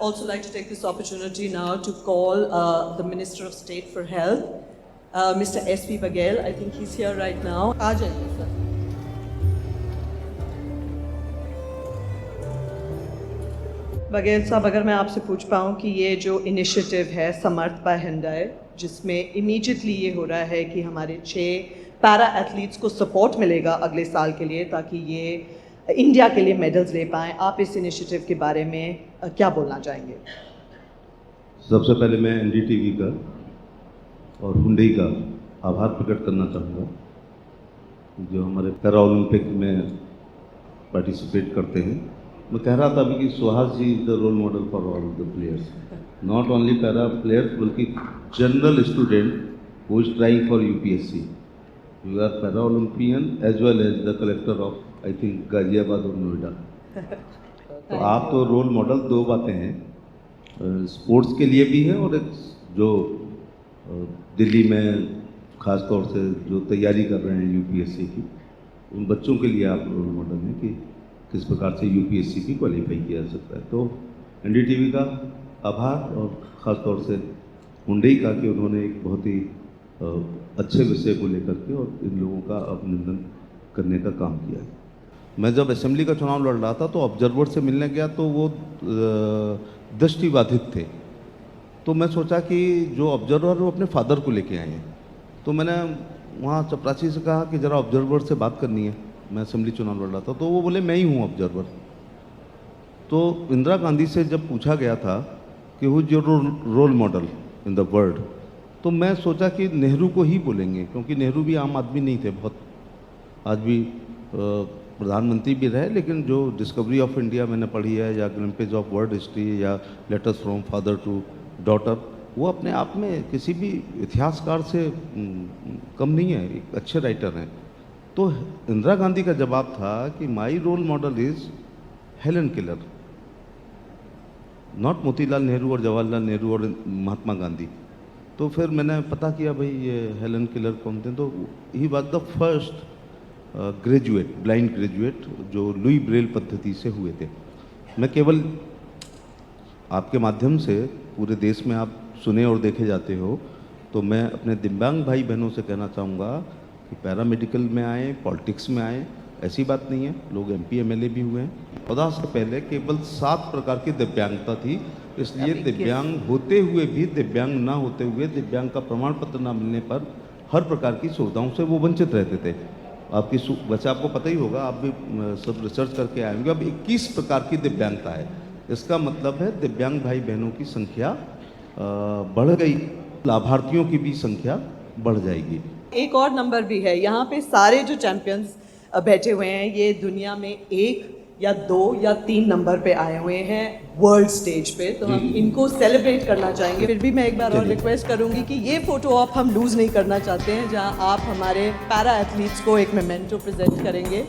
Also like to take this opportunity now to call the Minister of State for Health, Mr. S.P. Baghel. I think he's here right now. आ जाइए sir. Baghel साहब, अगर मैं आपसे पूछ पाऊँ कि ये जो इनिशिएटिव है समर्थ बाय हिंडाई, जिसमें इमीडिएटली ये हो रहा है कि हमारे 6 पैरा एथलीट्स को सपोर्ट मिलेगा अगले साल के लिए ताकि ये इंडिया के लिए मेडल्स ले पाएँ, आप इस इनिशिएटिव के बारे में क्या बोलना चाहेंगे? सबसे पहले मैं एनडीटीवी का और हुंडई का आभार प्रकट करना चाहूँगा, जो हमारे पैरा ओलंपिक में पार्टिसिपेट करते हैं. मैं कह रहा था अभी कि Suhas ji is the role model for all the players, not only para players बल्कि general student who is trying for UPSC. You are para Olympian as well as the collector of I think Ghaziabad और नोएडा. तो आप तो role model. 2 बातें हैं, sports के लिए भी है और एक जो दिल्ली में ख़ास तौर से जो तैयारी कर रहे हैं यूपीएससी की, उन बच्चों के लिए आप रोल मॉडल हैं कि किस प्रकार से यूपीएससी भी क्वालिफाई किया जा सकता है. तो एनडीटीवी का आभार और ख़ास तौर से हुंडई का कि उन्होंने एक बहुत ही अच्छे विषय को लेकर के और इन लोगों का अभिनंदन करने का काम किया है. मैं जब असेंबली का चुनाव लड़ रहा था तो ऑब्जर्वर से मिलने गया तो वो दृष्टिबाधित थे. तो मैं सोचा कि जो ऑब्जर्वर वो अपने फादर को लेके आए हैं. तो मैंने वहाँ चपरासी से कहा कि ज़रा ऑब्जर्वर से बात करनी है, मैं असेंबली चुनाव लड़ रहा था. तो वो बोले मैं ही हूँ ऑब्जर्वर. तो इंदिरा गांधी से जब पूछा गया था कि who is your role model in the world, तो मैं सोचा कि नेहरू को ही बोलेंगे, क्योंकि नेहरू भी आम आदमी नहीं थे, बहुत आज भी प्रधानमंत्री भी रहे, लेकिन जो डिस्कवरी ऑफ इंडिया मैंने पढ़ी है या ग्लिम्पेज ऑफ वर्ल्ड हिस्ट्री या letters from father to daughter, वो अपने आप में किसी भी इतिहासकार से कम नहीं है, एक अच्छे राइटर हैं. तो इंदिरा गांधी का जवाब था कि my role model is Helen Keller, not Motilal Nehru और जवाहरलाल नेहरू और महात्मा गांधी. तो फिर मैंने पता किया भाई ये हेलन केलर कौन थे. तो he was the first graduate, blind graduate जो लुई ब्रेल पद्धति से हुए थे. मैं केवल आपके माध्यम से पूरे देश में आप सुने और देखे जाते हो, तो मैं अपने दिव्यांग भाई बहनों से कहना चाहूँगा कि पैरामेडिकल में आए, पॉलिटिक्स में आए, ऐसी बात नहीं है. लोग एमपी एमएलए भी हुए हैं. 14 से पहले केवल 7 प्रकार की दिव्यांगता थी, इसलिए दिव्यांग होते हुए भी, दिव्यांग ना होते हुए, दिव्यांग का प्रमाण पत्र ना मिलने पर हर प्रकार की सुविधाओं से वो वंचित रहते थे. आपकी वैसे आपको पता ही होगा, आप भी सब रिसर्च करके आए होंगे. अब 21 प्रकार की दिव्यांगता है. इसका मतलब है दिव्यांग भाई बहनों की संख्या बढ़ गई, लाभार्थियों की भी संख्या बढ़ जाएगी. एक और नंबर भी है, यहाँ पे सारे जो चैंपियंस बैठे हुए हैं ये दुनिया में 1 या 2 या 3 नंबर पे आए हुए हैं वर्ल्ड स्टेज पे, तो हम इनको सेलिब्रेट करना चाहेंगे. फिर भी मैं एक बार और रिक्वेस्ट करूंगी कि ये फोटो आप हम लूज नहीं करना चाहते हैं, जहाँ आप हमारे पैरा एथलीट्स को एक मेमेंटो प्रेजेंट करेंगे.